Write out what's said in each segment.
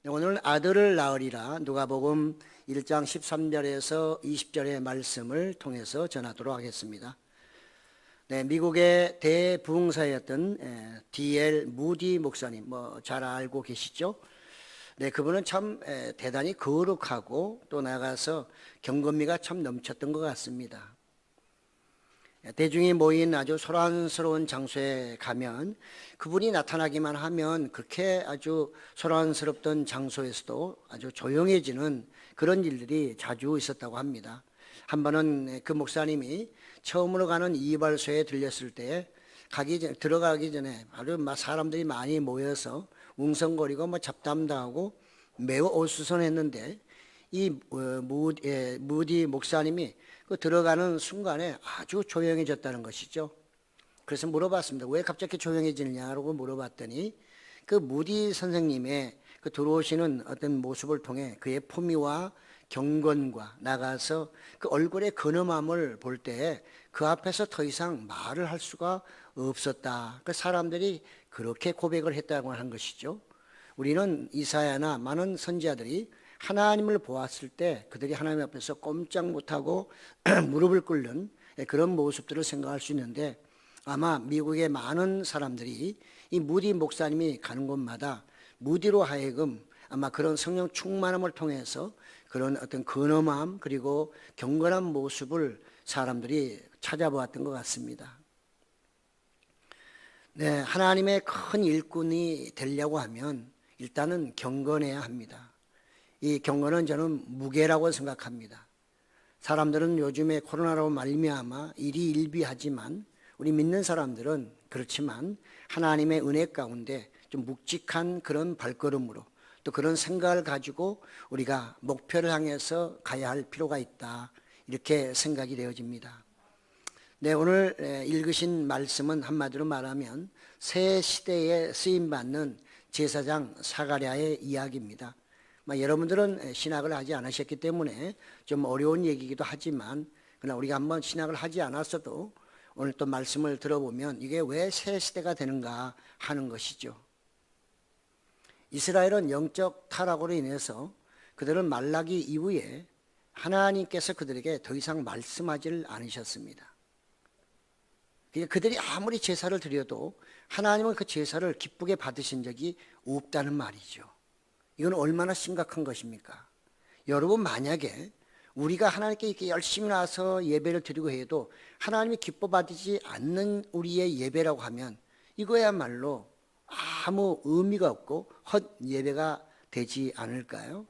오늘 아들을 낳으리라 누가복음 1장 13절에서 20절의 말씀을 통해서 전하도록 하겠습니다. 미국의 대부흥사였던 D.L. 무디 목사님 잘 알고 계시죠? 그분은 참 대단히 거룩하고 또 나가서 경건미가 참 넘쳤던 것 같습니다. 대중이 모인 아주 소란스러운 장소에 가면 그분이 나타나기만 하면 그렇게 아주 소란스럽던 장소에서도 아주 조용해지는 그런 일들이 자주 있었다고 합니다. 한 번은 그 목사님이 처음으로 가는 이발소에 들렸을 때 들어가기 전에 아주 사람들이 많이 모여서 웅성거리고 잡담도 하고 매우 어수선했는데 이 무디 목사님이 그 들어가는 순간에 아주 조용해졌다는 것이죠. 그래서 물어봤습니다. 왜 갑자기 조용해지느냐고 물어봤더니 그 무디 선생님의 그 들어오시는 어떤 모습을 통해 그의 품위와 경건과 나가서 그 얼굴의 근엄함을 볼 때 그 앞에서 더 이상 말을 할 수가 없었다. 그 사람들이 그렇게 고백을 했다고 하는 것이죠. 우리는 이사야나 많은 선지자들이 하나님을 보았을 때 그들이 하나님 앞에서 꼼짝 못하고 무릎을 꿇는 그런 모습들을 생각할 수 있는데, 아마 미국의 많은 사람들이 이 무디 목사님이 가는 곳마다 무디로 하여금 아마 그런 성령 충만함을 통해서 그런 어떤 근엄함 그리고 경건한 모습을 사람들이 찾아보았던 것 같습니다. 하나님의 큰 일꾼이 되려고 하면 일단은 경건해야 합니다. 이 경건은 저는 무게라고 생각합니다. 사람들은 요즘에 코로나로 말미암아 일희일비하지만 우리 믿는 사람들은 그렇지만 하나님의 은혜 가운데 좀 묵직한 그런 발걸음으로 또 그런 생각을 가지고 우리가 목표를 향해서 가야 할 필요가 있다, 이렇게 생각이 되어집니다. 오늘 읽으신 말씀은 한마디로 말하면 새 시대에 쓰임받는 제사장 사가랴의 이야기입니다. 여러분들은 신학을 하지 않으셨기 때문에 좀 어려운 얘기이기도 하지만, 그러나 우리가 한번 신학을 하지 않았어도 오늘 또 말씀을 들어보면 이게 왜 새 시대가 되는가 하는 것이죠. 이스라엘은 영적 타락으로 인해서 그들은 말라기 이후에 하나님께서 그들에게 더 이상 말씀하지를 않으셨습니다. 그들이 아무리 제사를 드려도 하나님은 그 제사를 기쁘게 받으신 적이 없다는 말이죠. 이건 얼마나 심각한 것입니까? 여러분, 만약에 우리가 하나님께 이렇게 열심히 나와서 예배를 드리고 해도 하나님이 기뻐 받지 않는 우리의 예배라고 하면 이거야말로 아무 의미가 없고 헛 예배가 되지 않을까요?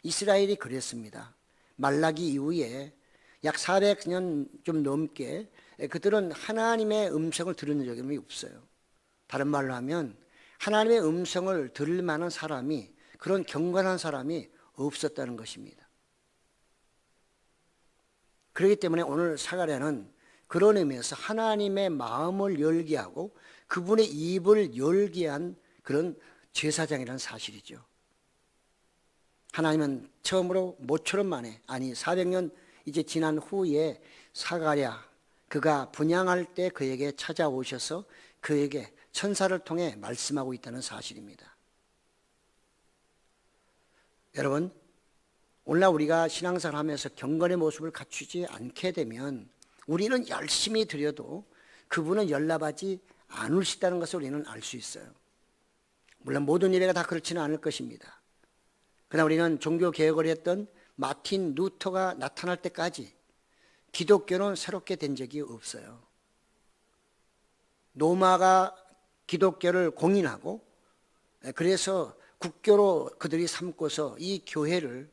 이스라엘이 그랬습니다. 말라기 이후에 약 400년 좀 넘게 그들은 하나님의 음성을 들은 적이 없어요. 다른 말로 하면 하나님의 음성을 들을 만한 사람이, 그런 경건한 사람이 없었다는 것입니다. 그렇기 때문에 오늘 사가랴는 그런 의미에서 하나님의 마음을 열게 하고 그분의 입을 열게 한 그런 제사장이라는 사실이죠. 하나님은 처음으로 모처럼 만에, 400년 이제 지난 후에 사가랴, 그가 분향할 때 그에게 찾아오셔서 그에게 천사를 통해 말씀하고 있다는 사실입니다. 여러분, 오늘날 우리가 신앙생활 하면서 경건의 모습을 갖추지 않게 되면 우리는 열심히 드려도 그분은 연락하지 않으시다는 것을 우리는 알 수 있어요. 물론 모든 일에가 다 그렇지는 않을 것입니다. 그러나 우리는 종교개혁을 했던 마틴 루터가 나타날 때까지 기독교는 새롭게 된 적이 없어요. 로마가 기독교를 공인하고 그래서 국교로 그들이 삼고서 이 교회를,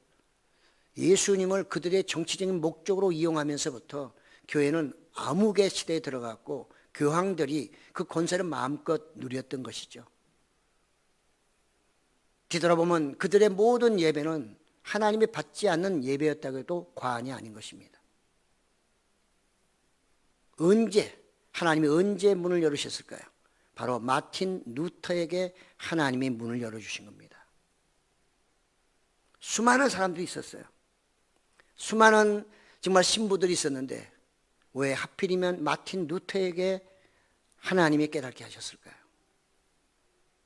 예수님을 그들의 정치적인 목적으로 이용하면서부터 교회는 암흑의 시대에 들어갔고 교황들이 그 권세를 마음껏 누렸던 것이죠. 뒤돌아보면 그들의 모든 예배는 하나님이 받지 않는 예배였다고 해도 과언이 아닌 것입니다. 하나님이 언제 문을 열으셨을까요? 바로 마틴 루터에게 하나님이 문을 열어주신 겁니다. 수많은 사람들이 있었어요. 수많은 정말 신부들이 있었는데 왜 하필이면 마틴 루터에게 하나님이 깨닫게 하셨을까요?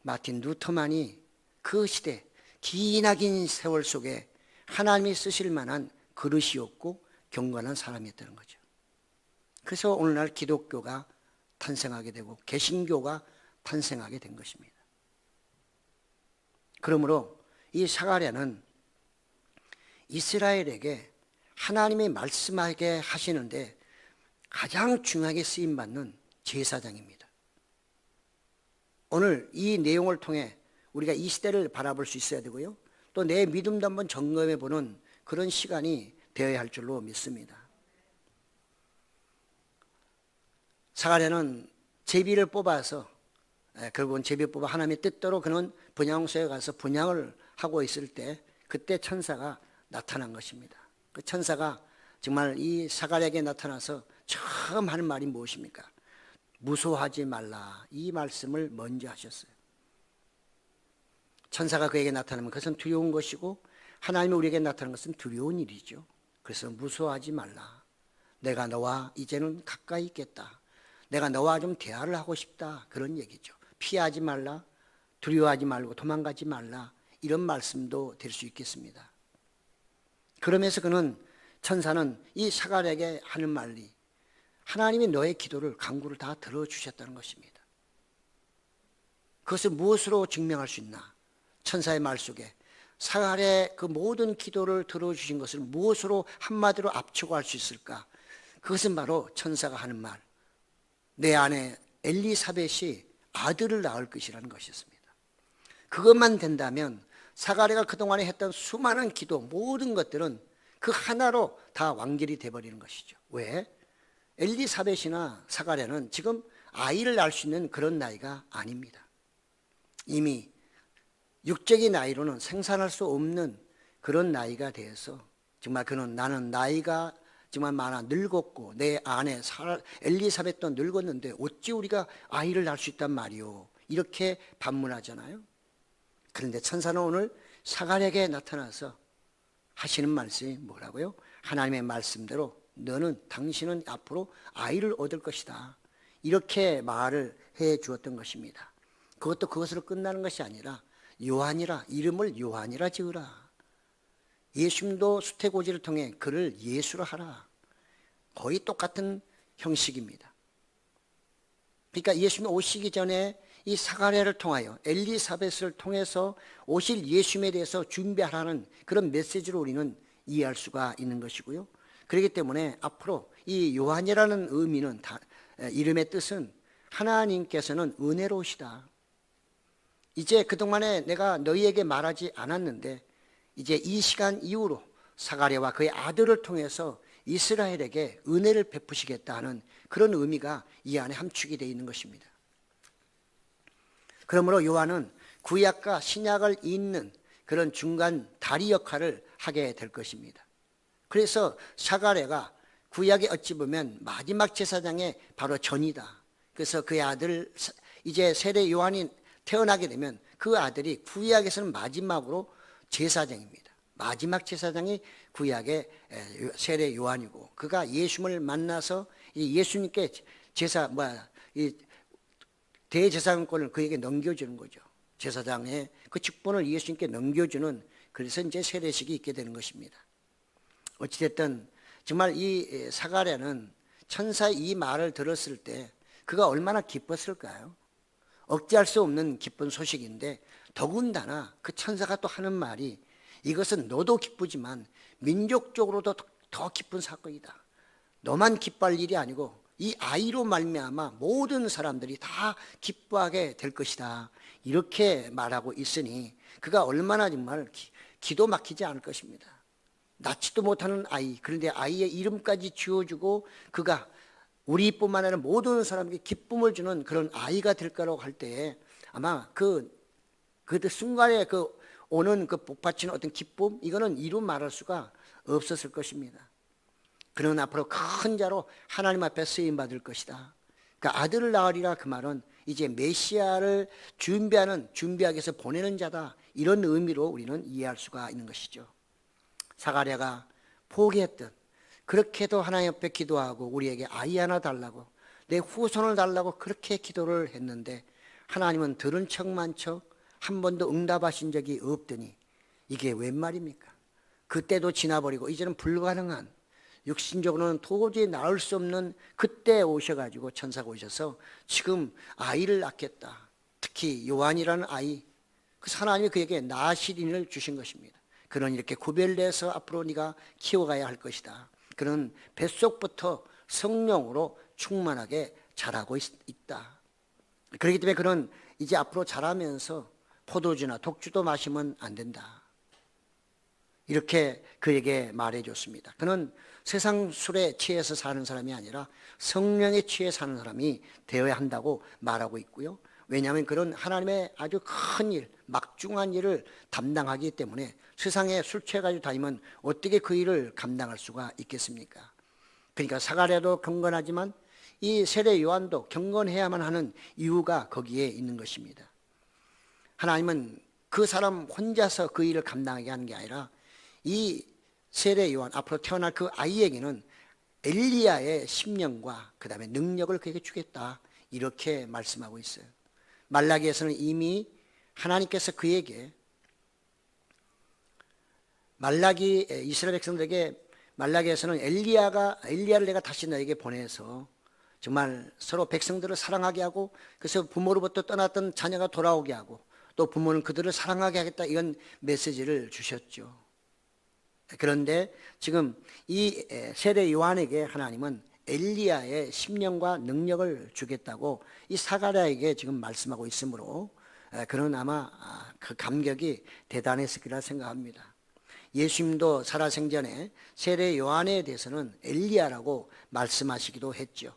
마틴 루터만이 그 시대, 기나긴 세월 속에 하나님이 쓰실 만한 그릇이었고 경건한 사람이었다는 거죠. 그래서 오늘날 기독교가 탄생하게 되고 개신교가 탄생하게 된 것입니다. 그러므로 이 사가랴는 이스라엘에게 하나님이 말씀하게 하시는데 가장 중요하게 쓰임받는 제사장입니다. 오늘 이 내용을 통해 우리가 이 시대를 바라볼 수 있어야 되고요. 또 내 믿음도 한번 점검해 보는 그런 시간이 되어야 할 줄로 믿습니다. 사가랴는 제비를 뽑아서 결국은 제비 뽑아 하나님의 뜻대로 그는 분향소에 가서 분향을 하고 있을 때 그때 천사가 나타난 것입니다. 그 천사가 정말 이 사가랴에게 나타나서 처음 하는 말이 무엇입니까? 무서워하지 말라, 이 말씀을 먼저 하셨어요. 천사가 그에게 나타나면 그것은 두려운 것이고 하나님이 우리에게 나타나는 것은 두려운 일이죠. 그래서 무서워하지 말라. 내가 너와 이제는 가까이 있겠다. 내가 너와 좀 대화를 하고 싶다. 그런 얘기죠. 피하지 말라. 두려워하지 말고 도망가지 말라. 이런 말씀도 될 수 있겠습니다. 그러면서 그는 천사는 이 사가랴에게 하는 말이 하나님이 너의 기도를 간구를 다 들어주셨다는 것입니다. 그것을 무엇으로 증명할 수 있나? 천사의 말 속에 사가랴의 그 모든 기도를 들어주신 것을 무엇으로 한마디로 압축 할 수 있을까? 그것은 바로 천사가 하는 말, 내 아내 엘리사벳이 아들을 낳을 것이라는 것이었습니다. 그것만 된다면 사가랴가 그동안에 했던 수많은 기도, 모든 것들은 그 하나로 다 완결이 돼버리는 것이죠. 왜? 엘리사벳이나 사가랴는 지금 아이를 낳을 수 있는 그런 나이가 아닙니다. 이미 육적인 나이로는 생산할 수 없는 그런 나이가 되어서 정말 그는 나는 나이가 정말 많아 늙었고 내 아내 엘리사벳도 늙었는데 어찌 우리가 아이를 낳을 수 있단 말이오, 이렇게 반문하잖아요. 그런데 천사는 오늘 사가랴에게 나타나서 하시는 말씀이 뭐라고요? 하나님의 말씀대로 당신은 앞으로 아이를 얻을 것이다, 이렇게 말을 해 주었던 것입니다. 그것도 그것으로 끝나는 것이 아니라 요한이라, 이름을 요한이라 지으라. 예수님도 수태고지를 통해 그를 예수로 하라. 거의 똑같은 형식입니다. 그러니까 예수님이 오시기 전에 이 사가랴를 통하여 엘리사벳을 통해서 오실 예수님에 대해서 준비하라는 그런 메시지로 우리는 이해할 수가 있는 것이고요. 그렇기 때문에 앞으로 이 요한이라는 의미는 이름의 뜻은 하나님께서는 은혜로우시다. 이제 그동안에 내가 너희에게 말하지 않았는데 이제 이 시간 이후로 사가랴와 그의 아들을 통해서 이스라엘에게 은혜를 베푸시겠다 하는 그런 의미가 이 안에 함축이 되어 있는 것입니다. 그러므로 요한은 구약과 신약을 잇는 그런 중간 다리 역할을 하게 될 것입니다. 그래서 사가랴가 구약에 어찌 보면 마지막 제사장의 바로 전이다. 그래서 그의 아들 이제 세례 요한이 태어나게 되면 그 아들이 구약에서는 마지막으로 제사장입니다. 마지막 제사장이 구약의 세례 요한이고 그가 예수님을 만나서 예수님께 대제사장권을 그에게 넘겨주는 거죠. 제사장의 그 직분을 예수님께 넘겨주는, 그래서 이제 세례식이 있게 되는 것입니다. 어찌됐든 정말 이 사가랴는 천사의 이 말을 들었을 때 그가 얼마나 기뻤을까요? 억제할 수 없는 기쁜 소식인데 더군다나 그 천사가 또 하는 말이 이것은 너도 기쁘지만 민족적으로도 더 기쁜 사건이다. 너만 기뻐할 일이 아니고 이 아이로 말미암아 모든 사람들이 다 기뻐하게 될 것이다. 이렇게 말하고 있으니 그가 얼마나 정말 기도 막히지 않을 것입니다. 낳지도 못하는 아이, 그런데 아이의 이름까지 지어주고 그가 우리뿐만 아니라 모든 사람에게 기쁨을 주는 그런 아이가 될 거라고 할 때에 아마 그 순간에 오는 그 복받치는 어떤 기쁨, 이거는 이루 말할 수가 없었을 것입니다. 그는 앞으로 큰 자로 하나님 앞에 쓰임 받을 것이다. 그러니까 아들을 낳으리라, 그 말은 이제 메시아를 준비하기 위해서 보내는 자다, 이런 의미로 우리는 이해할 수가 있는 것이죠. 사가랴가 포기했던, 그렇게도 하나님 앞에 기도하고 우리에게 아이 하나 달라고, 내 후손을 달라고 그렇게 기도를 했는데 하나님은 들은 척만 척 한 번도 응답하신 적이 없더니 이게 웬 말입니까? 그때도 지나버리고 이제는 불가능한, 육신적으로는 도저히 나을 수 없는 그때 오셔가지고 천사가 오셔서 지금 아이를 낳겠다. 특히 요한이라는 아이, 그 하나님이 그에게 나시린을 주신 것입니다. 그는 이렇게 구별돼서 앞으로 네가 키워가야 할 것이다. 그는 뱃속부터 성령으로 충만하게 자라고 있다. 그렇기 때문에 그는 이제 앞으로 자라면서 포도주나 독주도 마시면 안 된다. 이렇게 그에게 말해줬습니다. 그는 세상 술에 취해서 사는 사람이 아니라 성령에 취해 사는 사람이 되어야 한다고 말하고 있고요. 왜냐하면 그런 하나님의 아주 큰 일, 막중한 일을 담당하기 때문에 세상에 술 취해가지고 다니면 어떻게 그 일을 감당할 수가 있겠습니까? 그러니까 사가랴도 경건하지만 이 세례 요한도 경건해야만 하는 이유가 거기에 있는 것입니다. 하나님은 그 사람 혼자서 그 일을 감당하게 하는 게 아니라 이 세례 요한, 앞으로 태어날 그 아이에게는 엘리야의 심령과 그 다음에 능력을 그에게 주겠다, 이렇게 말씀하고 있어요. 말라기에서는 이미 하나님께서 그에게 이스라엘 백성들에게 말라기에서는 엘리야를 내가 다시 너에게 보내서 정말 서로 백성들을 사랑하게 하고, 그래서 부모로부터 떠났던 자녀가 돌아오게 하고, 또 부모는 그들을 사랑하게 하겠다, 이런 메시지를 주셨죠. 그런데 지금 이 세례 요한에게 하나님은 엘리야의 심령과 능력을 주겠다고 이 사가랴에게 지금 말씀하고 있으므로 그는 아마 그 감격이 대단했을 거라 생각합니다. 예수님도 살아생전에 세례 요한에 대해서는 엘리야라고 말씀하시기도 했죠.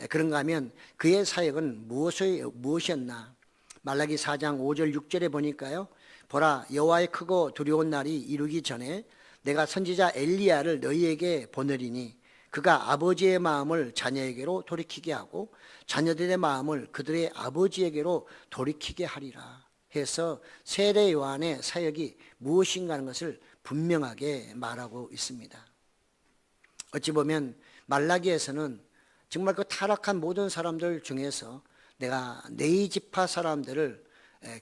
그런가 하면 그의 사역은 무엇이었나? 말라기 4장 5절 6절에 보니까요, 보라, 여호와의 크고 두려운 날이 이루기 전에 내가 선지자 엘리야를 너희에게 보내리니 그가 아버지의 마음을 자녀에게로 돌이키게 하고 자녀들의 마음을 그들의 아버지에게로 돌이키게 하리라 해서 세례 요한의 사역이 무엇인가 하는 것을 분명하게 말하고 있습니다. 어찌 보면 말라기에서는 정말 그 타락한 모든 사람들 중에서 내가 네 지파 사람들을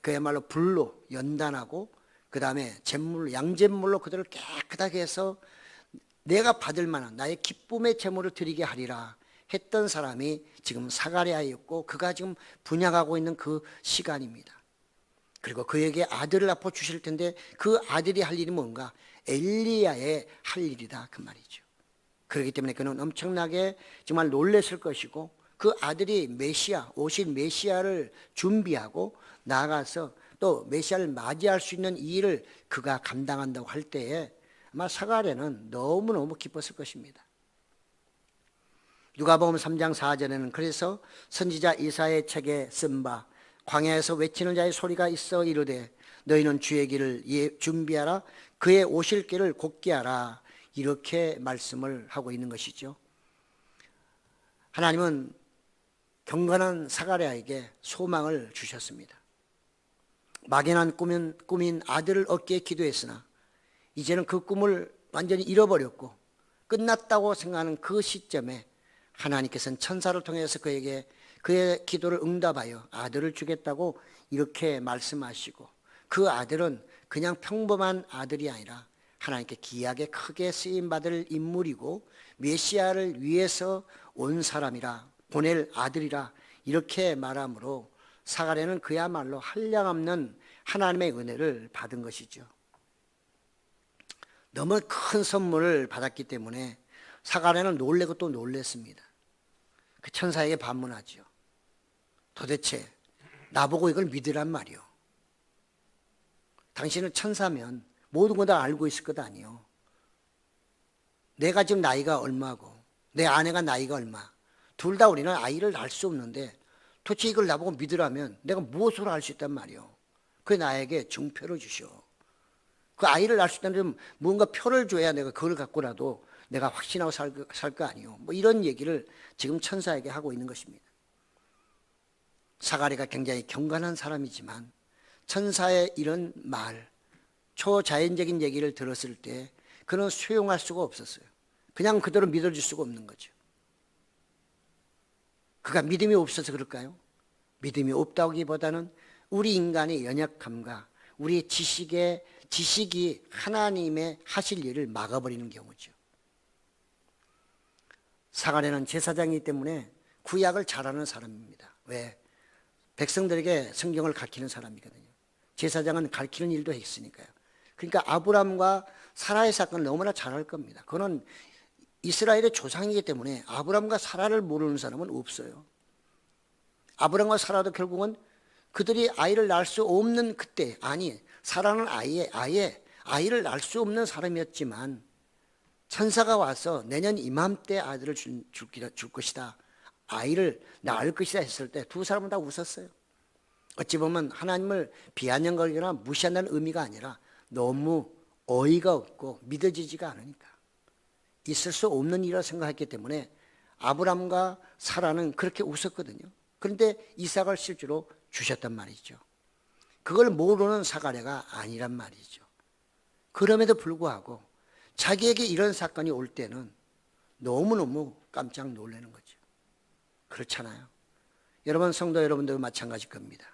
그야말로 불로 연단하고 그 다음에 양잿물로 그들을 깨끗하게 해서 내가 받을 만한 나의 기쁨의 제물을 드리게 하리라 했던 사람이 지금 사가랴였고, 그가 지금 분양하고 있는 그 시간입니다. 그리고 그에게 아들을 낳아 주실 텐데 그 아들이 할 일이 뭔가? 엘리야의 할 일이다, 그 말이죠. 그렇기 때문에 그는 엄청나게 정말 놀랐을 것이고, 그 아들이 오실 메시아를 준비하고 나아가서 또 메시아를 맞이할 수 있는 이 일을 그가 감당한다고 할 때에 아마 사가랴는 너무너무 기뻤을 것입니다. 누가복음 3장 4절에는 그래서 선지자 이사야의 책에 쓴 바 광야에서 외치는 자의 소리가 있어 이르되 너희는 주의 길을 준비하라, 그의 오실 길을 곧게 하라, 이렇게 말씀을 하고 있는 것이죠. 하나님은 경건한 사가랴에게 소망을 주셨습니다. 막연한 꿈인 아들을 얻기에 기도했으나 이제는 그 꿈을 완전히 잃어버렸고 끝났다고 생각하는 그 시점에 하나님께서는 천사를 통해서 그에게 그의 기도를 응답하여 아들을 주겠다고 이렇게 말씀하시고, 그 아들은 그냥 평범한 아들이 아니라 하나님께 귀하게 크게 쓰임받을 인물이고 메시아를 위해서 온 사람이라, 보낼 아들이라, 이렇게 말하므로 사가랴는 그야말로 한량없는 하나님의 은혜를 받은 것이죠. 너무 큰 선물을 받았기 때문에 사가랴는 놀래고 또 놀랬습니다. 그 천사에게 반문하죠. 도대체 나보고 이걸 믿으란 말이오. 당신은 천사면 모든 거 다 알고 있을 것 아니오. 내가 지금 나이가 얼마고 내 아내가 나이가 얼마, 둘 다 우리는 아이를 낳을 수 없는데 도대체 이걸 나보고 믿으라면 내가 무엇으로 알 수 있단 말이오. 그게 나에게 증표를 주시오. 그 아이를 낳을 수 있다면 뭔가 표를 줘야 내가 그걸 갖고라도 내가 확신하고 살 거 아니오. 뭐 이런 얘기를 지금 천사에게 하고 있는 것입니다. 사가랴가 굉장히 경건한 사람이지만 천사의 이런 말, 초자연적인 얘기를 들었을 때 그는 수용할 수가 없었어요. 그냥 그대로 믿어줄 수가 없는 거죠. 그가 믿음이 없어서 그럴까요? 믿음이 없다기보다는 우리 인간의 연약함과 우리의 지식의 지식이 하나님의 하실 일을 막아버리는 경우죠. 사가랴는 제사장이기 때문에 구약을 잘하는 사람입니다. 왜? 백성들에게 성경을 가르치는 사람이거든요. 제사장은 가르치는 일도 했으니까요. 그러니까 아브람과 사라의 사건을 너무나 잘할 겁니다. 그거는 이스라엘의 조상이기 때문에 아브람과 사라를 모르는 사람은 없어요. 아브람과 사라도 결국은 그들이 아이를 낳을 수 없는 그때, 아니 사라는 아예 아이를 낳을 수 없는 사람이었지만 천사가 와서 내년 이맘때 아들을 줄 것이다, 아이를 낳을 것이다 했을 때 두 사람은 다 웃었어요. 어찌 보면 하나님을 비아냥거리거나 무시한다는 의미가 아니라 너무 어이가 없고 믿어지지가 않으니까, 있을 수 없는 일이라 생각했기 때문에 아브람과 사라는 그렇게 웃었거든요. 그런데 이삭을 실제로 주셨단 말이죠. 그걸 모르는 사가랴가 아니란 말이죠. 그럼에도 불구하고 자기에게 이런 사건이 올 때는 너무너무 깜짝 놀라는 거죠. 그렇잖아요. 여러분, 성도 여러분도 마찬가지일 겁니다.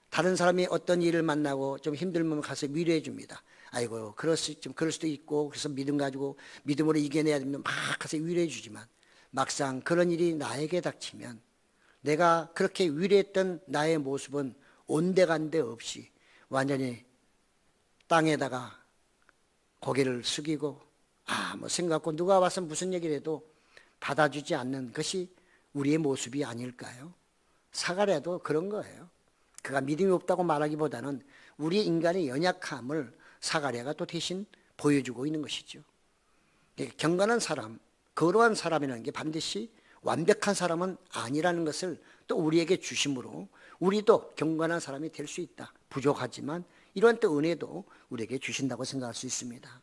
다른 사람이 어떤 일을 만나고 좀 힘들면 가서 위로해 줍니다. 아이고, 그럴 수도 있고, 그래서 믿음 가지고 믿음으로 이겨내야 되면 막 가서 위로해 주지만, 막상 그런 일이 나에게 닥치면 내가 그렇게 위로했던 나의 모습은 온데간데 없이 완전히 땅에다가 고개를 숙이고 아무 생각 없고 누가 와서 무슨 얘기를 해도 받아주지 않는 것이 우리의 모습이 아닐까요? 사가랴도 그런 거예요. 그가 믿음이 없다고 말하기보다는 우리 인간의 연약함을 사가랴가 또 대신 보여주고 있는 것이죠. 경건한 사람, 거룩한 사람이라는 게 반드시 완벽한 사람은 아니라는 것을 또 우리에게 주심으로 우리도 경건한 사람이 될 수 있다. 부족하지만 이런 또 은혜도 우리에게 주신다고 생각할 수 있습니다.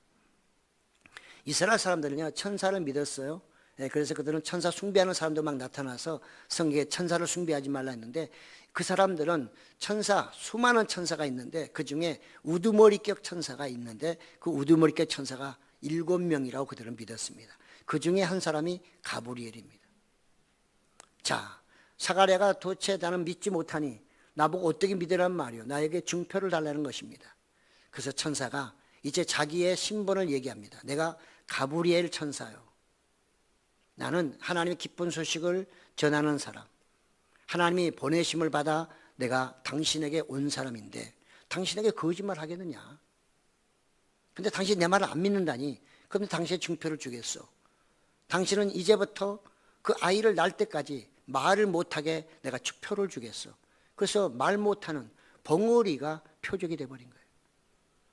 이스라엘 사람들은요, 천사를 믿었어요. 그래서 그들은 천사 숭배하는 사람도 막 나타나서 성경에 천사를 숭배하지 말라 했는데, 그 사람들은 수많은 천사가 있는데 그 중에 우두머리격 천사가 있는데 그 우두머리격 천사가 7명이라고 그들은 믿었습니다. 그 중에 한 사람이 가브리엘입니다. 자, 사가랴가 도대체 나는 믿지 못하니 나보고 어떻게 믿으란 말이요, 나에게 증표를 달라는 것입니다. 그래서 천사가 이제 자기의 신분을 얘기합니다. 내가 가브리엘 천사요, 나는 하나님의 기쁜 소식을 전하는 사람, 하나님이 보내심을 받아 내가 당신에게 온 사람인데 당신에게 거짓말 하겠느냐? 근데 당신 내 말을 안 믿는다니, 그럼 당신의 증표를 주겠어. 당신은 이제부터 그 아이를 낳을 때까지 말을 못하게 내가 표를 주겠어. 그래서 말 못하는 벙어리가 표적이 돼버린 거예요.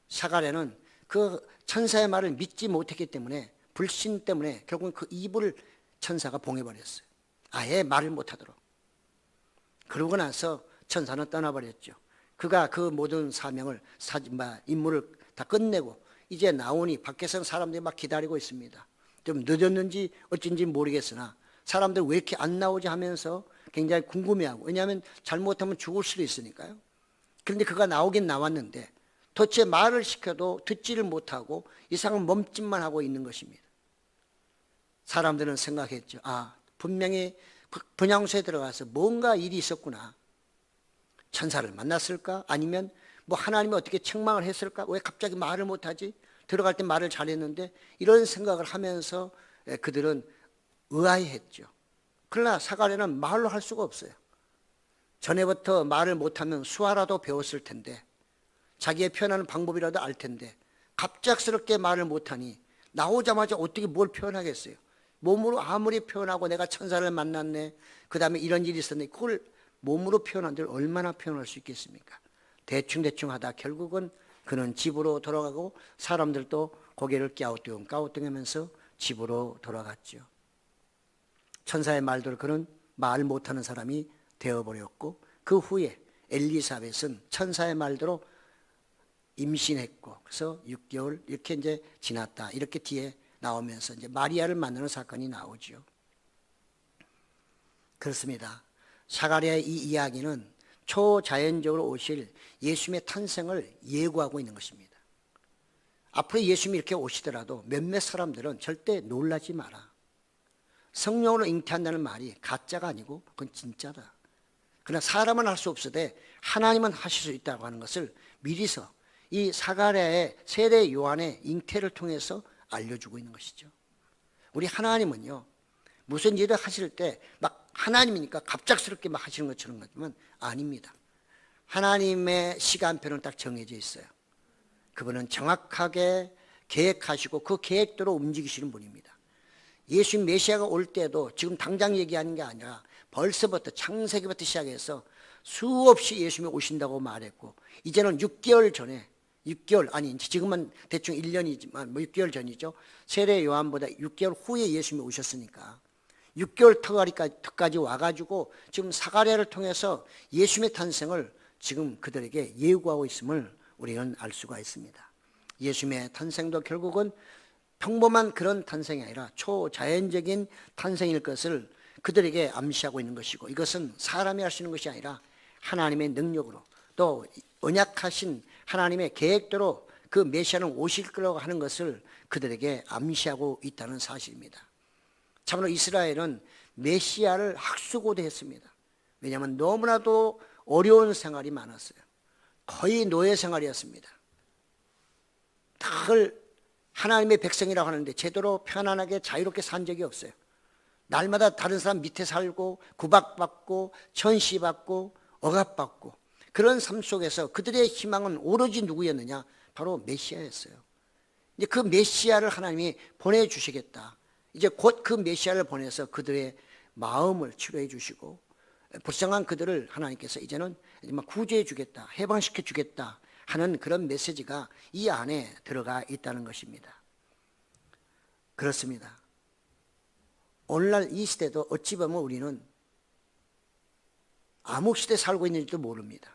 사가랴는 그 천사의 말을 믿지 못했기 때문에, 불신 때문에 결국은 그 입을 천사가 봉해버렸어요. 아예 말을 못하도록. 그러고 나서 천사는 떠나버렸죠. 그가 그 모든 사명을, 임무를 다 끝내고 이제 나오니 밖에서 사람들이 막 기다리고 있습니다. 좀 늦었는지 어쩐지 모르겠으나 사람들 왜 이렇게 안 나오지 하면서 굉장히 궁금해하고, 왜냐하면 잘못하면 죽을 수도 있으니까요. 그런데 그가 나오긴 나왔는데 도대체 말을 시켜도 듣지를 못하고 이상한 몸짓만 하고 있는 것입니다. 사람들은 생각했죠. 아, 분명히 분향소에 들어가서 뭔가 일이 있었구나. 천사를 만났을까? 아니면 뭐 하나님이 어떻게 책망을 했을까? 왜 갑자기 말을 못하지? 들어갈 때 말을 잘했는데, 이런 생각을 하면서 그들은 의아해했죠. 그러나 사가랴는 말로 할 수가 없어요. 전에부터 말을 못하면 수화라도 배웠을 텐데, 자기의 표현하는 방법이라도 알 텐데 갑작스럽게 말을 못하니 나오자마자 어떻게 뭘 표현하겠어요? 몸으로 아무리 표현하고 내가 천사를 만났네, 그 다음에 이런 일이 있었네, 그걸 몸으로 표현한 데를 얼마나 표현할 수 있겠습니까? 대충 하다 결국은 그는 집으로 돌아가고 사람들도 고개를 까우뚱하면서 집으로 돌아갔죠. 천사의 말대로 그는 말 못하는 사람이 되어버렸고, 그 후에 엘리사벳은 천사의 말대로 임신했고, 그래서 6개월 이렇게 이제 지났다. 이렇게 뒤에 나오면서 이제 마리아를 만나는 사건이 나오죠. 그렇습니다. 사가랴의 이 이야기는 초자연적으로 오실 예수님의 탄생을 예고하고 있는 것입니다. 앞으로 예수님이 이렇게 오시더라도 몇몇 사람들은 절대 놀라지 마라. 성령으로 잉태한다는 말이 가짜가 아니고 그건 진짜다. 그러나 사람은 할 수 없으되 하나님은 하실 수 있다고 하는 것을 미리서 이 사가랴의 세례 요한의 잉태를 통해서 알려주고 있는 것이죠. 우리 하나님은요, 무슨 일을 하실 때 막 하나님이니까 갑작스럽게 막 하시는 것처럼 같지만 아닙니다. 하나님의 시간표는 딱 정해져 있어요. 그분은 정확하게 계획하시고 그 계획대로 움직이시는 분입니다. 예수 메시아가 올 때도 지금 당장 얘기하는 게 아니라 벌써부터 창세기부터 시작해서 수없이 예수님이 오신다고 말했고, 이제는 6개월 전에, 6개월 아니 지금은 대충 1년이지만 뭐 6개월 전이죠. 세례 요한보다 6개월 후에 예수님이 오셨으니까 6개월 터까지 와가지고 지금 사가랴를 통해서 예수님의 탄생을 지금 그들에게 예고하고 있음을 우리는 알 수가 있습니다. 예수님의 탄생도 결국은 평범한 그런 탄생이 아니라 초자연적인 탄생일 것을 그들에게 암시하고 있는 것이고, 이것은 사람이 할 수 있는 것이 아니라 하나님의 능력으로, 또 언약하신 하나님의 계획대로 그 메시아는 오실 거라고 하는 것을 그들에게 암시하고 있다는 사실입니다. 참으로 이스라엘은 메시아를 학수고대했습니다. 왜냐하면 너무나도 어려운 생활이 많았어요. 거의 노예 생활이었습니다. 늘 하나님의 백성이라고 하는데 제대로 편안하게 자유롭게 산 적이 없어요. 날마다 다른 사람 밑에 살고 구박받고 천시받고 억압받고, 그런 삶 속에서 그들의 희망은 오로지 누구였느냐? 바로 메시아였어요. 이제 그 메시아를 하나님이 보내주시겠다. 이제 곧 그 메시아를 보내서 그들의 마음을 치료해 주시고 불쌍한 그들을 하나님께서 이제는 구제해 주겠다, 해방시켜 주겠다 하는 그런 메시지가 이 안에 들어가 있다는 것입니다. 그렇습니다. 오늘날 이 시대도 어찌 보면 우리는 암흑 시대에 살고 있는지도 모릅니다.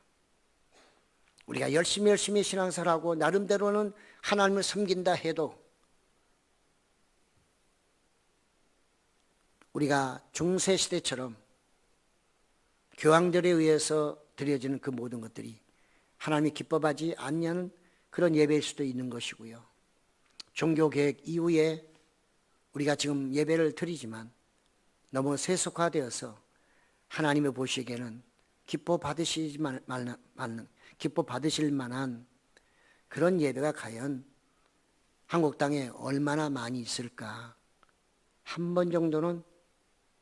우리가 열심히 신앙생활하고 나름대로는 하나님을 섬긴다 해도 우리가 중세시대처럼 교황들에 의해서 드려지는 그 모든 것들이 하나님이 기뻐하지 않냐는 그런 예배일 수도 있는 것이고요. 종교개혁 이후에 우리가 지금 예배를 드리지만 너무 세속화되어서 하나님이 보시기에는 기뻐 받으실 만한 그런 예배가 과연 한국 땅에 얼마나 많이 있을까, 한 번 정도는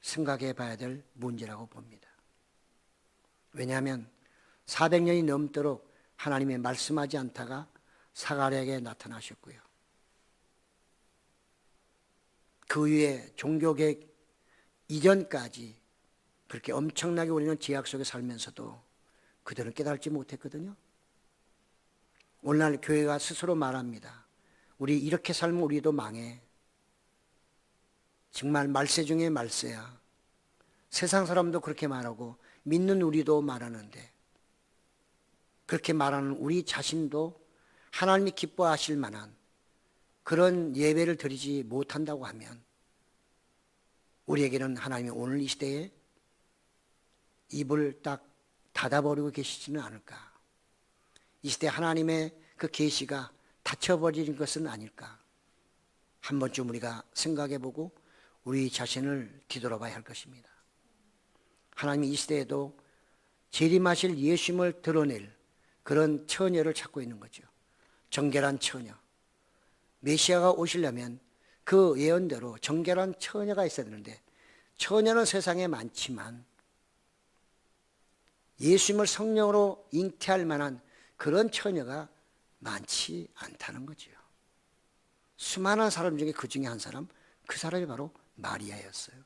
생각해 봐야 될 문제라고 봅니다. 왜냐하면 400년이 넘도록 하나님이 말씀하지 않다가 사가랴에게 나타나셨고요. 그 위에 종교개혁 이전까지 그렇게 엄청나게 우리는 제약 속에 살면서도 그들은 깨달지 못했거든요. 오늘날 교회가 스스로 말합니다. 우리 이렇게 살면 우리도 망해. 정말 말세 중에 말세야. 세상 사람도 그렇게 말하고 믿는 우리도 말하는데, 그렇게 말하는 우리 자신도 하나님이 기뻐하실 만한 그런 예배를 드리지 못한다고 하면 우리에게는 하나님이 오늘 이 시대에 입을 딱 닫아버리고 계시지는 않을까. 이 시대 하나님의 그 계시가 닫혀버리는 것은 아닐까. 한 번쯤 우리가 생각해보고 우리 자신을 뒤돌아봐야 할 것입니다. 하나님이 이 시대에도 재림하실 예수님을 드러낼 그런 처녀를 찾고 있는 거죠. 정결한 처녀. 메시아가 오시려면 그 예언대로 정결한 처녀가 있어야 되는데, 처녀는 세상에 많지만 예수님을 성령으로 잉태할 만한 그런 처녀가 많지 않다는 거죠. 수많은 사람 중에 그 중에 한 사람, 그 사람이 바로 마리아였어요.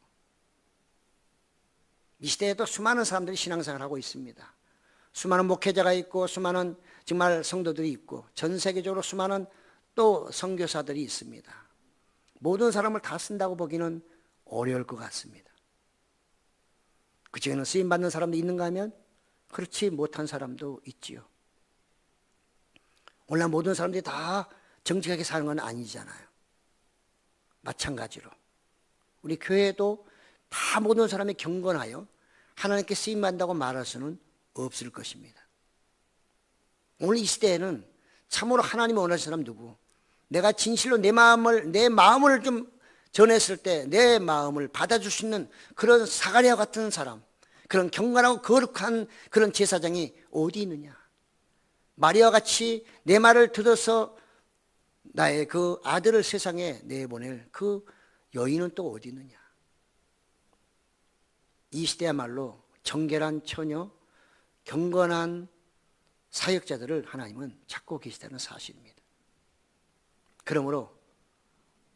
이 시대에도 수많은 사람들이 신앙생활을 하고 있습니다. 수많은 목회자가 있고 수많은 정말 성도들이 있고 전 세계적으로 수많은 또 선교사들이 있습니다. 모든 사람을 다 쓴다고 보기는 어려울 것 같습니다. 그 중에는 쓰임받는 사람도 있는가 하면 그렇지 못한 사람도 있지요. 오늘날 모든 사람들이 다 정직하게 사는 건 아니잖아요. 마찬가지로 우리 교회도 다 모든 사람이 경건하여 하나님께 쓰임받는다고 말할 수는 없을 것입니다. 오늘 이 시대에는 참으로 하나님이 원하시는 사람 누구? 내가 진실로 내 마음을 좀 전했을 때 내 마음을 받아줄 수 있는 그런 사가랴 같은 사람, 그런 경건하고 거룩한 그런 제사장이 어디 있느냐? 마리아와 같이 내 말을 들어서 나의 그 아들을 세상에 내보낼 그 여인은 또 어디 있느냐. 이 시대야말로 정결한 처녀, 경건한 사역자들을 하나님은 찾고 계시다는 사실입니다. 그러므로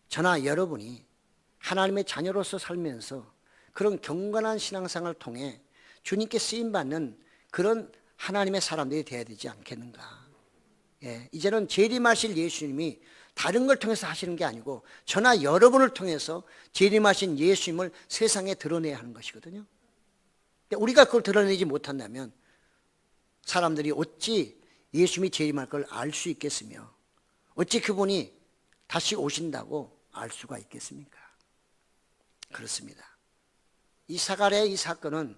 저나 여러분이 하나님의 자녀로서 살면서 그런 경건한 신앙생활을 통해 주님께 쓰임받는 그런 하나님의 사람들이 되어야 되지 않겠는가. 이제는 재림하실 예수님이 다른 걸 통해서 하시는 게 아니고 저나 여러분을 통해서 재림하신 예수님을 세상에 드러내야 하는 것이거든요. 우리가 그걸 드러내지 못한다면 사람들이 어찌 예수님이 재림할 걸 알 수 있겠으며 어찌 그분이 다시 오신다고 알 수가 있겠습니까? 그렇습니다. 이 사가랴의 이 사건은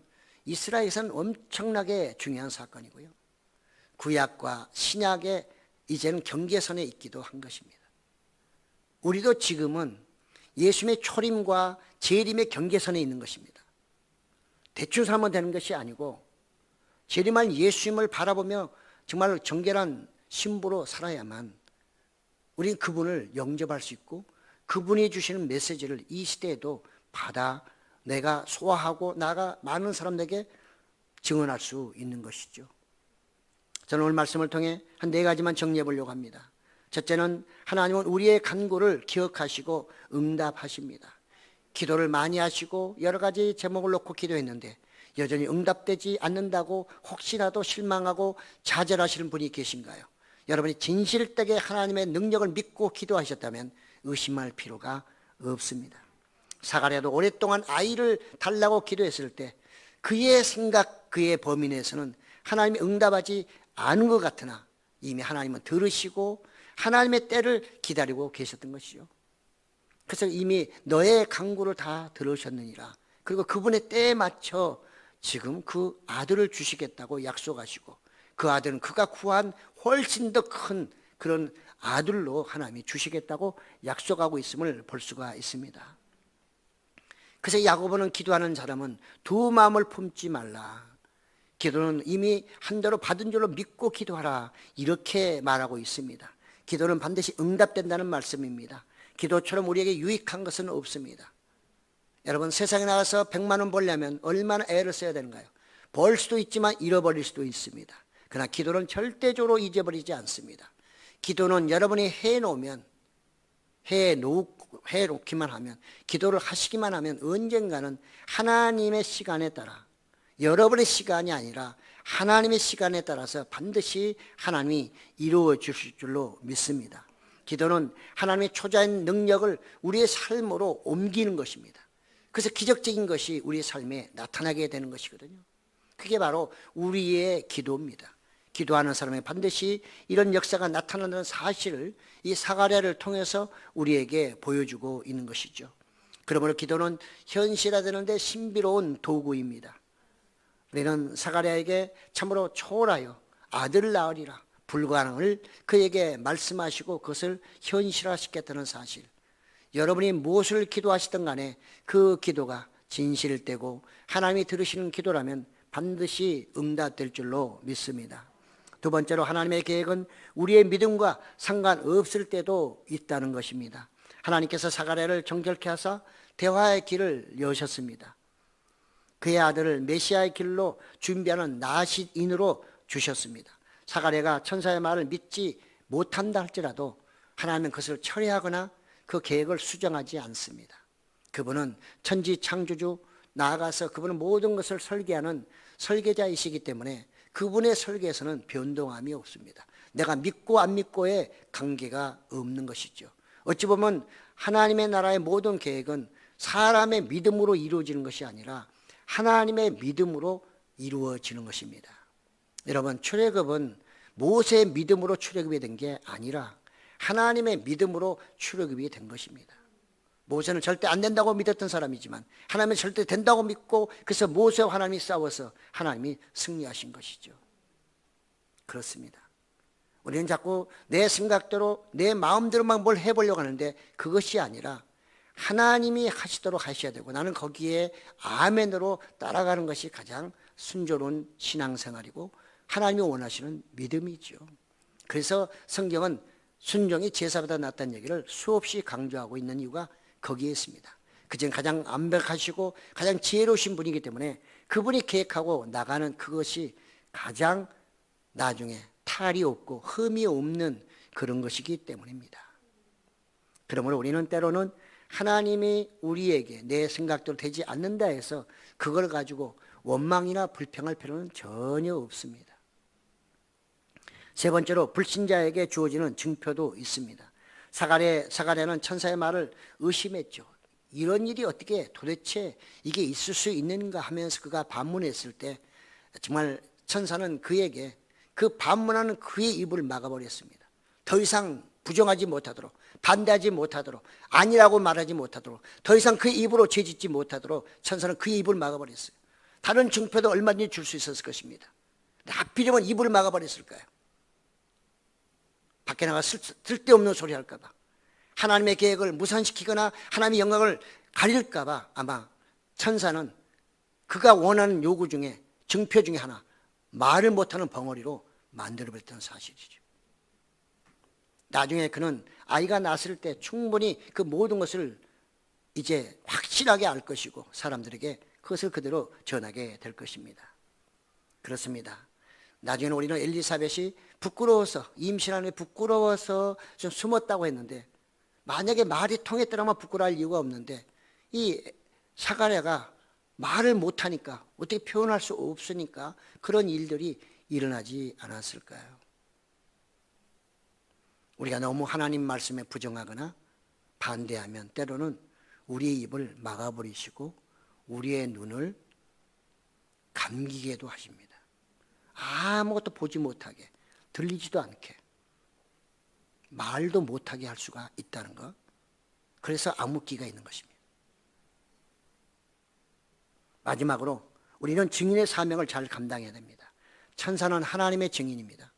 이스라엘에서는 엄청나게 중요한 사건이고요. 구약과 신약의 이제는 경계선에 있기도 한 것입니다. 우리도 지금은 예수님의 초림과 재림의 경계선에 있는 것입니다. 대충 살면 되는 것이 아니고 재림할 예수님을 바라보며 정말 정결한 신부로 살아야만 우리는 그분을 영접할 수 있고 그분이 주시는 메시지를 이 시대에도 받아 내가 소화하고 나가 많은 사람들에게 증언할 수 있는 것이죠. 저는 오늘 말씀을 통해 한 4가지만 정리해 보려고 합니다. 첫째는 하나님은 우리의 간구를 기억하시고 응답하십니다. 기도를 많이 하시고 여러 가지 제목을 놓고 기도했는데 여전히 응답되지 않는다고 혹시라도 실망하고 좌절하시는 분이 계신가요? 여러분이 진실되게 하나님의 능력을 믿고 기도하셨다면 의심할 필요가 없습니다. 사가랴도 오랫동안 아이를 달라고 기도했을 때 그의 생각, 그의 범위 내에서는 하나님이 응답하지 않은 것 같으나 이미 하나님은 들으시고 하나님의 때를 기다리고 계셨던 것이죠. 그래서 이미 너의 간구를 다 들으셨느니라. 그리고 그분의 때에 맞춰 지금 그 아들을 주시겠다고 약속하시고 그 아들은 그가 구한 훨씬 더 큰 그런 아들로 하나님이 주시겠다고 약속하고 있음을 볼 수가 있습니다. 그래서 야고보는 기도하는 사람은 두 마음을 품지 말라. 기도는 이미 한 대로 받은 줄로 믿고 기도하라. 이렇게 말하고 있습니다. 기도는 반드시 응답된다는 말씀입니다. 기도처럼 우리에게 유익한 것은 없습니다. 여러분 세상에 나가서 100만 원 벌려면 얼마나 애를 써야 되는가요? 벌 수도 있지만 잃어버릴 수도 있습니다. 그러나 기도는 절대적으로 잊어버리지 않습니다. 기도는 여러분이 해놓기만 하면 기도를 하시기만 하면 언젠가는 하나님의 시간에 따라 여러분의 시간이 아니라 하나님의 시간에 따라서 반드시 하나님이 이루어 주실 줄로 믿습니다. 기도는 하나님의 초자인 능력을 우리의 삶으로 옮기는 것입니다. 그래서 기적적인 것이 우리의 삶에 나타나게 되는 것이거든요. 그게 바로 우리의 기도입니다. 기도하는 사람에 반드시 이런 역사가 나타나는 사실을 이 사가랴를 통해서 우리에게 보여주고 있는 것이죠. 그러므로 기도는 현실화되는데 신비로운 도구입니다. 우리는 사가랴에게 참으로 초월하여 아들을 낳으리라 불가능을 그에게 말씀하시고 그것을 현실화시켰다는 사실, 여러분이 무엇을 기도하시든 간에 그 기도가 진실되고 하나님이 들으시는 기도라면 반드시 응답될 줄로 믿습니다. 두 번째로 하나님의 계획은 우리의 믿음과 상관없을 때도 있다는 것입니다. 하나님께서 사가랴를 정결케 하사 대화의 길을 여셨습니다. 그의 아들을 메시아의 길로 준비하는 나싯인으로 주셨습니다. 사가랴가 천사의 말을 믿지 못한다 할지라도 하나님은 그것을 철회하거나 그 계획을 수정하지 않습니다. 그분은 천지 창조주, 나아가서 그분은 모든 것을 설계하는 설계자이시기 때문에 그분의 설계에서는 변동함이 없습니다. 내가 믿고 안 믿고의 관계가 없는 것이죠. 어찌 보면 하나님의 나라의 모든 계획은 사람의 믿음으로 이루어지는 것이 아니라 하나님의 믿음으로 이루어지는 것입니다. 여러분, 출애굽은 모세의 믿음으로 출애굽이 된 게 아니라 하나님의 믿음으로 출애굽이 된 것입니다. 모세는 절대 안 된다고 믿었던 사람이지만 하나님은 절대 된다고 믿고 그래서 모세와 하나님이 싸워서 하나님이 승리하신 것이죠. 그렇습니다. 우리는 자꾸 내 생각대로 내 마음대로만 뭘 해보려고 하는데 그것이 아니라 하나님이 하시도록 하셔야 되고 나는 거기에 아멘으로 따라가는 것이 가장 순조로운 신앙생활이고 하나님이 원하시는 믿음이죠. 그래서 성경은 순종이 제사보다 낫다는 얘기를 수없이 강조하고 있는 이유가 거기에 있습니다. 그중 가장 완벽하시고 가장 지혜로우신 분이기 때문에 그분이 계획하고 나가는 그것이 가장 나중에 탈이 없고 흠이 없는 그런 것이기 때문입니다. 그러므로 우리는 때로는 하나님이 우리에게 내 생각대로 되지 않는다 해서 그걸 가지고 원망이나 불평할 필요는 전혀 없습니다. 세 번째로 불신자에게 주어지는 증표도 있습니다. 사가랴는 천사의 말을 의심했죠. 이런 일이 어떻게 도대체 이게 있을 수 있는가 하면서 그가 반문했을 때 정말 천사는 그에게 그 반문하는 그의 입을 막아버렸습니다. 더 이상 부정하지 못하도록, 반대하지 못하도록, 아니라고 말하지 못하도록, 더 이상 그의 입으로 죄짓지 못하도록 천사는 그의 입을 막아버렸어요. 다른 증표도 얼마든지 줄 수 있었을 것입니다. 하필이면 입을 막아버렸을까요? 밖에 나가 쓸데없는 소리 할까봐, 하나님의 계획을 무산시키거나 하나님의 영광을 가릴까봐 아마 천사는 그가 원하는 요구 중에 증표 중에 하나, 말을 못하는 벙어리로 만들어버렸다는 사실이죠. 나중에 그는 아이가 낳았을 때 충분히 그 모든 것을 이제 확실하게 알 것이고 사람들에게 그것을 그대로 전하게 될 것입니다. 그렇습니다. 나중에는 우리는 엘리사벳이 부끄러워서, 임신하는 게 부끄러워서 좀 숨었다고 했는데, 만약에 말이 통했더라면 부끄러워할 이유가 없는데 이 사가랴가 말을 못하니까, 어떻게 표현할 수 없으니까 그런 일들이 일어나지 않았을까요? 우리가 너무 하나님 말씀에 부정하거나 반대하면 때로는 우리의 입을 막아버리시고 우리의 눈을 감기게도 하십니다. 아무것도 보지 못하게, 들리지도 않게, 말도 못하게 할 수가 있다는 것. 그래서 암흑기가 있는 것입니다. 마지막으로 우리는 증인의 사명을 잘 감당해야 됩니다. 천사는 하나님의 증인입니다.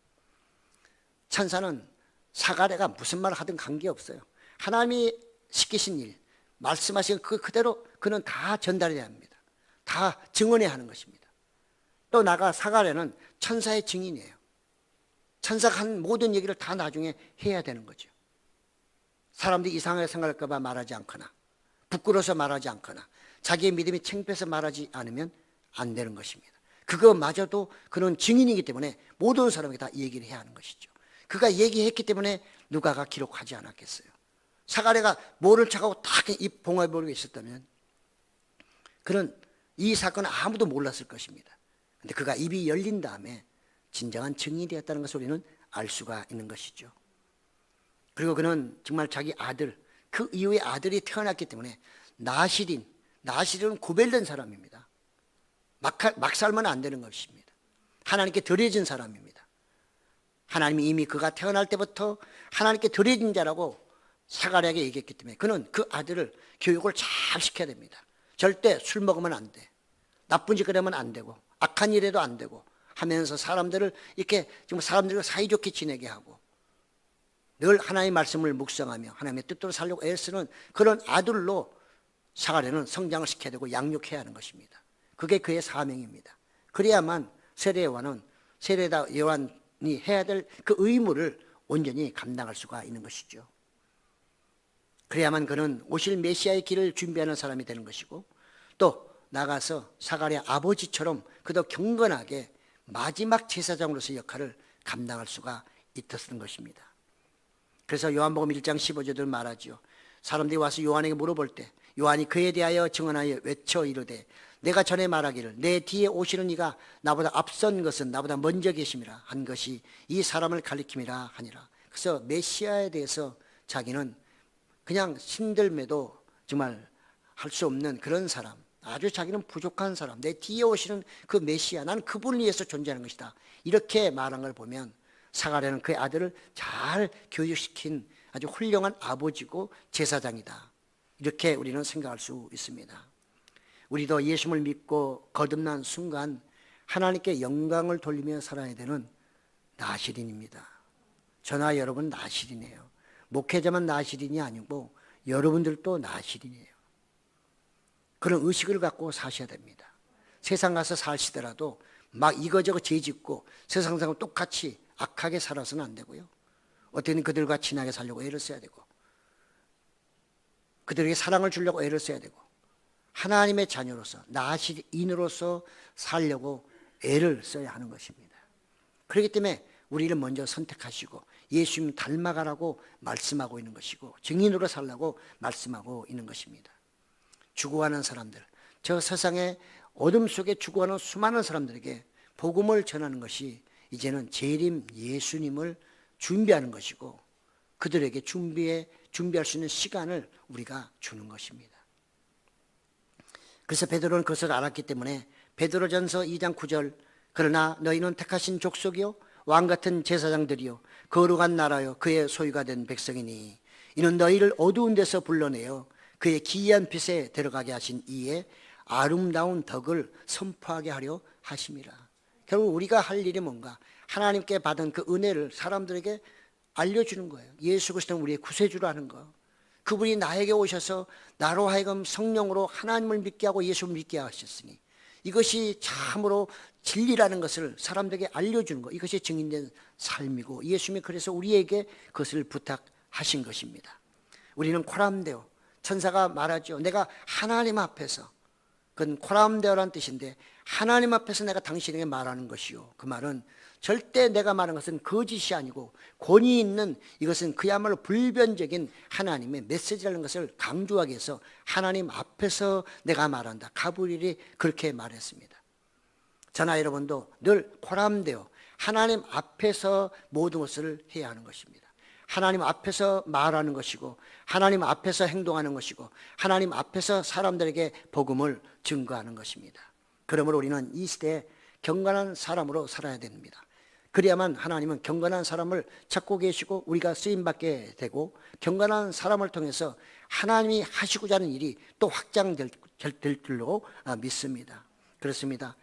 천사는 사가랴가 무슨 말을 하든 관계없어요. 하나님이 시키신 일, 말씀하신 그 그대로 그는 다 전달해야 합니다. 다 증언해야 하는 것입니다. 또 나가 사가랴는 천사의 증인이에요. 천사가 한 모든 얘기를 다 나중에 해야 되는 거죠. 사람들이 이상하게 생각할까 봐 말하지 않거나, 부끄러워서 말하지 않거나, 자기의 믿음이 창피해서 말하지 않으면 안 되는 것입니다. 그거마저도 그는 증인이기 때문에 모든 사람에게 다 얘기를 해야 하는 것이죠. 그가 얘기했기 때문에 누가가 기록하지 않았겠어요. 사가랴가 모를 척하고 다 입 봉해버리고 있었다면 그는 이 사건을 아무도 몰랐을 것입니다. 그런데 그가 입이 열린 다음에 진정한 증인이 되었다는 것을 우리는 알 수가 있는 것이죠. 그리고 그는 정말 자기 아들, 그 이후에 아들이 태어났기 때문에 나시린은 구별된 사람입니다. 막 살면 안 되는 것입니다. 하나님께 드려진 사람입니다. 하나님이 이미 그가 태어날 때부터 하나님께 드려진 자라고 사가랴에게 얘기했기 때문에 그는 그 아들을 교육을 잘 시켜야 됩니다. 절대 술 먹으면 안 돼, 나쁜 짓 그러면 안 되고, 악한 일에도 안 되고 하면서 사람들을 이렇게 정말 사람들과 사이좋게 지내게 하고 늘 하나님의 말씀을 묵상하며 하나님의 뜻대로 살려고 애쓰는 그런 아들로 사가랴는 성장을 시켜야 되고 양육해야 하는 것입니다. 그게 그의 사명입니다. 그래야만 세례 요한이 해야 될 그 의무를 온전히 감당할 수가 있는 것이죠. 그래야만 그는 오실 메시아의 길을 준비하는 사람이 되는 것이고, 또 나가서 사가랴 아버지처럼 그도 경건하게 마지막 제사장으로서의 역할을 감당할 수가 있었던 것입니다. 그래서 요한복음 1장 15절을 말하죠. 사람들이 와서 요한에게 물어볼 때 요한이 그에 대하여 증언하여 외쳐 이르되 내가 전에 말하기를 내 뒤에 오시는 이가 나보다 앞선 것은 나보다 먼저 계심이라 한 것이 이 사람을 가리킴이라 하니라. 그래서 메시아에 대해서 자기는 그냥 신들매도 정말 할 수 없는 그런 사람, 아주 자기는 부족한 사람, 내 뒤에 오시는 그 메시아, 나는 그분을 위해서 존재하는 것이다, 이렇게 말한 걸 보면 사가랴는 그의 아들을 잘 교육시킨 아주 훌륭한 아버지고 제사장이다, 이렇게 우리는 생각할 수 있습니다. 우리도 예수를 믿고 거듭난 순간 하나님께 영광을 돌리며 살아야 되는 나시린입니다. 저나 여러분 나시린이에요. 목회자만 나시린이 아니고 여러분들도 나시린이에요. 그런 의식을 갖고 사셔야 됩니다. 세상 가서 사시더라도 막 이거저거 죄짓고 세상 사람 똑같이 악하게 살아서는 안 되고요. 어떻게든 그들과 친하게 살려고 애를 써야 되고, 그들에게 사랑을 주려고 애를 써야 되고, 하나님의 자녀로서 나시인으로서 살려고 애를 써야 하는 것입니다. 그렇기 때문에 우리를 먼저 선택하시고 예수님 닮아가라고 말씀하고 있는 것이고, 증인으로 살라고 말씀하고 있는 것입니다. 죽어가는 사람들, 저 세상의 어둠 속에 죽어가는 수많은 사람들에게 복음을 전하는 것이 이제는 재림 예수님을 준비하는 것이고, 그들에게 준비할 수 있는 시간을 우리가 주는 것입니다. 그래서 베드로는 그것을 알았기 때문에 베드로전서 2장 9절, 그러나 너희는 택하신 족속이요 왕같은 제사장들이요 거룩한 나라요 그의 소유가 된 백성이니 이는 너희를 어두운 데서 불러내어 그의 기이한 빛에 들어가게 하신 이의 아름다운 덕을 선포하게 하려 하심이라. 결국 우리가 할 일이 뭔가? 하나님께 받은 그 은혜를 사람들에게 알려주는 거예요. 예수 그리스도는 우리의 구세주라는 거, 그분이 나에게 오셔서 나로 하여금 성령으로 하나님을 믿게 하고 예수를 믿게 하셨으니 이것이 참으로 진리라는 것을 사람들에게 알려주는 것, 이것이 증인된 삶이고, 예수님이 그래서 우리에게 그것을 부탁하신 것입니다. 우리는 코람데오, 천사가 말하죠. 내가 하나님 앞에서, 그건 코람데오라는 뜻인데 하나님 앞에서 내가 당신에게 말하는 것이요, 그 말은 절대 내가 말하는 것은 거짓이 아니고 권위 있는, 이것은 그야말로 불변적인 하나님의 메시지라는 것을 강조하기 위해서 하나님 앞에서 내가 말한다. 가브리엘이 그렇게 말했습니다. 저나 여러분도 늘 코람데오, 하나님 앞에서 모든 것을 해야 하는 것입니다. 하나님 앞에서 말하는 것이고, 하나님 앞에서 행동하는 것이고, 하나님 앞에서 사람들에게 복음을 증거하는 것입니다. 그러므로 우리는 이 시대에 경건한 사람으로 살아야 됩니다. 그래야만 하나님은 경건한 사람을 찾고 계시고 우리가 쓰임받게 되고, 경건한 사람을 통해서 하나님이 하시고자 하는 일이 또 확장될 줄로 믿습니다. 그렇습니다.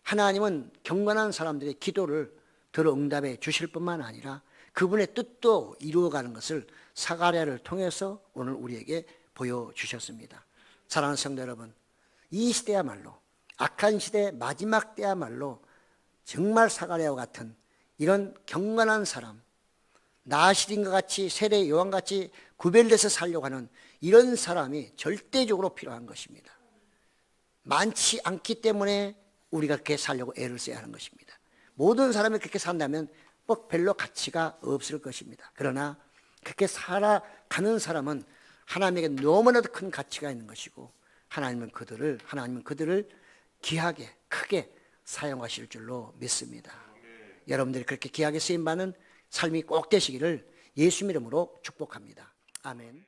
하나님은 경건한 사람들의 기도를 들어 응답해 주실 뿐만 아니라 그분의 뜻도 이루어가는 것을 사가랴를 통해서 오늘 우리에게 보여주셨습니다. 사랑하는 성도 여러분, 이 시대야말로, 악한 시대 마지막 때야말로 정말 사가랴와 같은 이런 경건한 사람, 나시린과 같이 세례 요한같이 구별돼서 살려고 하는 이런 사람이 절대적으로 필요한 것입니다. 많지 않기 때문에 우리가 그렇게 살려고 애를 써야 하는 것입니다. 모든 사람이 그렇게 산다면 별로 가치가 없을 것입니다. 그러나 그렇게 살아가는 사람은 하나님에게 너무나도 큰 가치가 있는 것이고, 하나님은 그들을 귀하게 크게 사용하실 줄로 믿습니다. 여러분들이 그렇게 귀하게 쓰임받는 삶이 꼭 되시기를 예수 이름으로 축복합니다. 아멘.